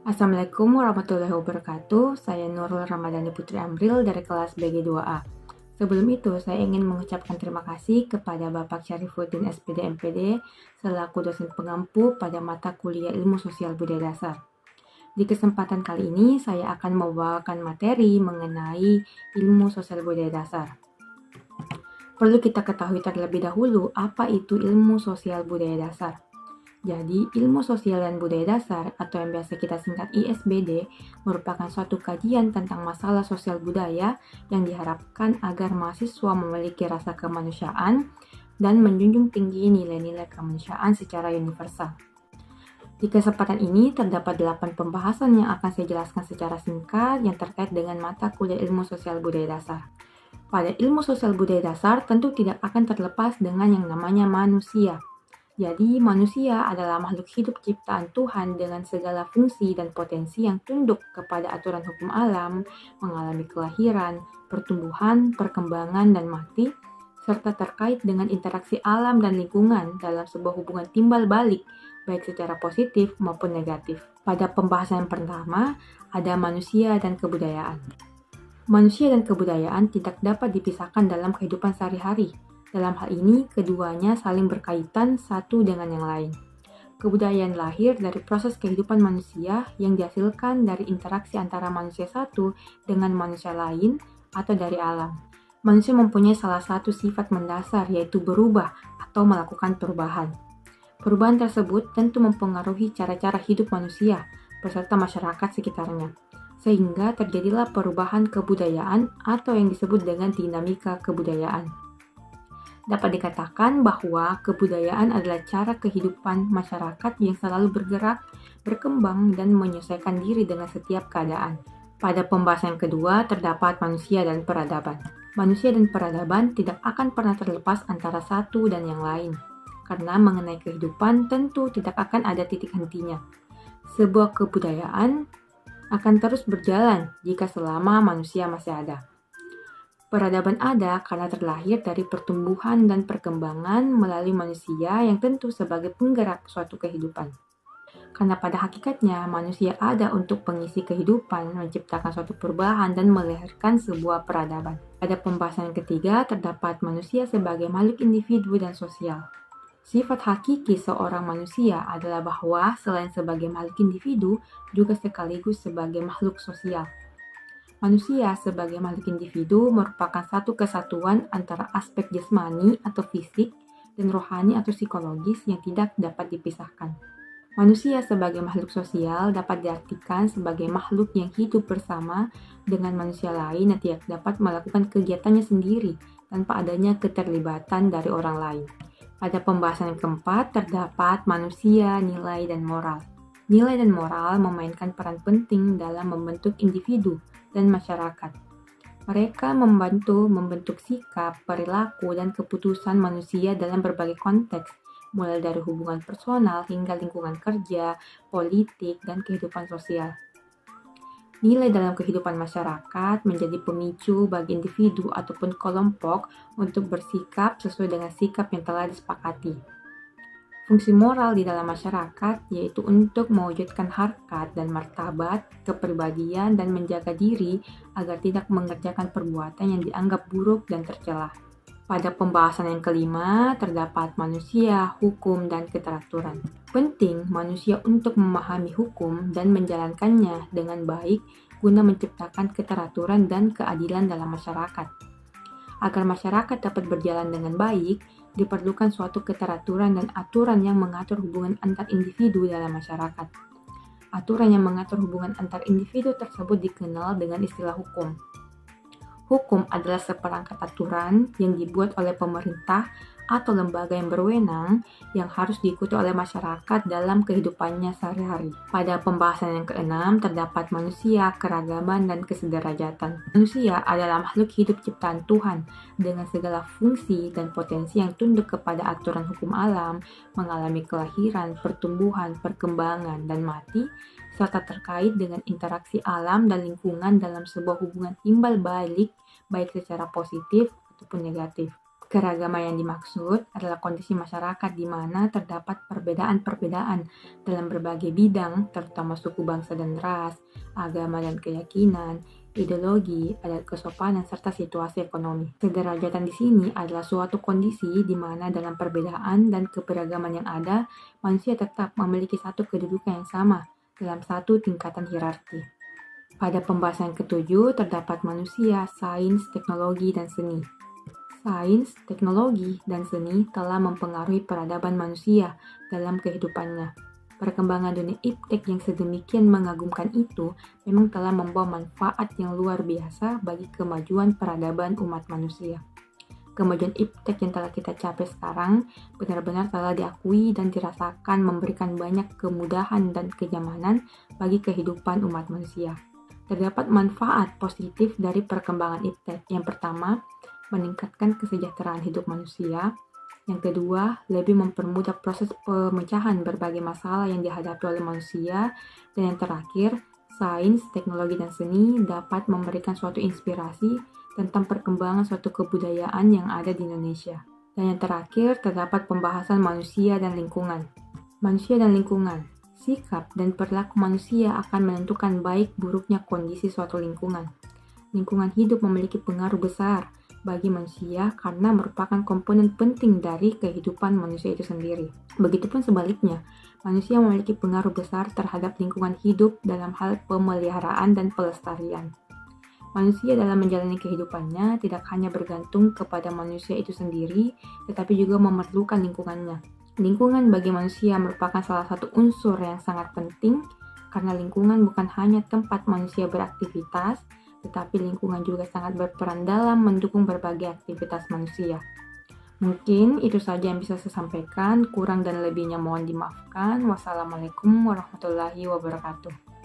Assalamualaikum warahmatullahi wabarakatuh. Saya Nurul Ramadhani Putri Amril dari kelas BG2A. Sebelum itu, saya ingin mengucapkan terima kasih kepada Bapak Syarifuddin SPD MPD selaku dosen pengampu pada mata kuliah Ilmu Sosial Budaya Dasar. Di kesempatan kali ini, saya akan membawakan materi mengenai Ilmu Sosial Budaya Dasar. Perlu kita ketahui terlebih dahulu apa itu Ilmu Sosial Budaya Dasar. Jadi, ilmu sosial dan budaya dasar atau yang biasa kita singkat ISBD merupakan suatu kajian tentang masalah sosial budaya yang diharapkan agar mahasiswa memiliki rasa kemanusiaan dan menjunjung tinggi nilai-nilai kemanusiaan secara universal. Di kesempatan ini terdapat 8 pembahasan yang akan saya jelaskan secara singkat yang terkait dengan mata kuliah ilmu sosial budaya dasar. Pada ilmu sosial budaya dasar tentu tidak akan terlepas dengan yang namanya manusia. Jadi, manusia adalah makhluk hidup ciptaan Tuhan dengan segala fungsi dan potensi yang tunduk kepada aturan hukum alam, mengalami kelahiran, pertumbuhan, perkembangan, dan mati, serta terkait dengan interaksi alam dan lingkungan dalam sebuah hubungan timbal balik, baik secara positif maupun negatif. Pada pembahasan yang pertama, ada manusia dan kebudayaan. Manusia dan kebudayaan tidak dapat dipisahkan dalam kehidupan sehari-hari. Dalam hal ini, keduanya saling berkaitan satu dengan yang lain. Kebudayaan lahir dari proses kehidupan manusia yang dihasilkan dari interaksi antara manusia satu dengan manusia lain atau dari alam. Manusia mempunyai salah satu sifat mendasar yaitu berubah atau melakukan perubahan. Perubahan tersebut tentu mempengaruhi cara-cara hidup manusia beserta masyarakat sekitarnya, sehingga terjadilah perubahan kebudayaan atau yang disebut dengan dinamika kebudayaan. Dapat dikatakan bahwa kebudayaan adalah cara kehidupan masyarakat yang selalu bergerak, berkembang, dan menyesuaikan diri dengan setiap keadaan. Pada pembahasan kedua terdapat manusia dan peradaban. Manusia dan peradaban tidak akan pernah terlepas antara satu dan yang lain, karena mengenai kehidupan tentu tidak akan ada titik hentinya. Sebuah kebudayaan akan terus berjalan jika selama manusia masih ada. Peradaban ada karena terlahir dari pertumbuhan dan perkembangan melalui manusia yang tentu sebagai penggerak suatu kehidupan. Karena pada hakikatnya manusia ada untuk pengisi kehidupan, menciptakan suatu perubahan dan melahirkan sebuah peradaban. Pada pembahasan yang ketiga terdapat manusia sebagai makhluk individu dan sosial. Sifat hakiki seorang manusia adalah bahwa selain sebagai makhluk individu, juga sekaligus sebagai makhluk sosial. Manusia sebagai makhluk individu merupakan satu kesatuan antara aspek jasmani atau fisik dan rohani atau psikologis yang tidak dapat dipisahkan. Manusia sebagai makhluk sosial dapat diartikan sebagai makhluk yang hidup bersama dengan manusia lain yang tidak dapat melakukan kegiatannya sendiri tanpa adanya keterlibatan dari orang lain. Pada pembahasan yang keempat terdapat manusia, nilai, dan moral. Nilai dan moral memainkan peran penting dalam membentuk individu dan masyarakat. Mereka membantu membentuk sikap, perilaku, dan keputusan manusia dalam berbagai konteks, mulai dari hubungan personal hingga lingkungan kerja, politik, dan kehidupan sosial. Nilai dalam kehidupan masyarakat menjadi pemicu bagi individu ataupun kelompok untuk bersikap sesuai dengan sikap yang telah disepakati. Fungsi moral di dalam masyarakat yaitu untuk mewujudkan harkat dan martabat, kepribadian, dan menjaga diri agar tidak mengerjakan perbuatan yang dianggap buruk dan tercela. Pada pembahasan yang kelima terdapat manusia, hukum, dan keteraturan. Penting manusia untuk memahami hukum dan menjalankannya dengan baik guna menciptakan keteraturan dan keadilan dalam masyarakat. Agar masyarakat dapat berjalan dengan baik, diperlukan suatu keteraturan dan aturan yang mengatur hubungan antar individu dalam masyarakat. Aturan yang mengatur hubungan antar individu tersebut dikenal dengan istilah hukum. Hukum adalah seperangkat aturan yang dibuat oleh pemerintah atau lembaga yang berwenang yang harus diikuti oleh masyarakat dalam kehidupannya sehari-hari. Pada pembahasan yang keenam terdapat manusia, keragaman, dan kesederajatan. Manusia adalah makhluk hidup ciptaan Tuhan dengan segala fungsi dan potensi yang tunduk kepada aturan hukum alam, mengalami kelahiran, pertumbuhan, perkembangan, dan mati, serta terkait dengan interaksi alam dan lingkungan dalam sebuah hubungan timbal balik, baik secara positif ataupun negatif. Keragaman yang dimaksud adalah kondisi masyarakat di mana terdapat perbedaan-perbedaan dalam berbagai bidang, terutama suku bangsa dan ras, agama dan keyakinan, ideologi, adat kesopanan, serta situasi ekonomi. Kederajatan di sini adalah suatu kondisi di mana dalam perbedaan dan keberagaman yang ada, manusia tetap memiliki satu kedudukan yang sama dalam satu tingkatan hierarki. Pada pembahasan ketujuh terdapat manusia, sains, teknologi, dan seni. Sains, teknologi, dan seni telah mempengaruhi peradaban manusia dalam kehidupannya. Perkembangan dunia iptek yang sedemikian mengagumkan itu memang telah membawa manfaat yang luar biasa bagi kemajuan peradaban umat manusia. Kemajuan iptek yang telah kita capai sekarang benar-benar telah diakui dan dirasakan memberikan banyak kemudahan dan kenyamanan bagi kehidupan umat manusia. Terdapat manfaat positif dari perkembangan iptek. Yang pertama, meningkatkan kesejahteraan hidup manusia. Yang kedua, lebih mempermudah proses pemecahan berbagai masalah yang dihadapi oleh manusia. Dan yang terakhir, sains, teknologi, dan seni dapat memberikan suatu inspirasi tentang perkembangan suatu kebudayaan yang ada di Indonesia. Dan yang terakhir, terdapat pembahasan manusia dan lingkungan. Manusia dan lingkungan. Sikap dan perilaku manusia akan menentukan baik buruknya kondisi suatu lingkungan. Lingkungan hidup memiliki pengaruh besar bagi manusia karena merupakan komponen penting dari kehidupan manusia itu sendiri. Begitupun sebaliknya, manusia memiliki pengaruh besar terhadap lingkungan hidup dalam hal pemeliharaan dan pelestarian. Manusia dalam menjalani kehidupannya tidak hanya bergantung kepada manusia itu sendiri, tetapi juga memerlukan lingkungannya. Lingkungan bagi manusia merupakan salah satu unsur yang sangat penting karena lingkungan bukan hanya tempat manusia beraktivitas, tetapi lingkungan juga sangat berperan dalam mendukung berbagai aktivitas manusia. Mungkin itu saja yang bisa saya sampaikan, kurang dan lebihnya mohon dimaafkan. Wassalamualaikum warahmatullahi wabarakatuh.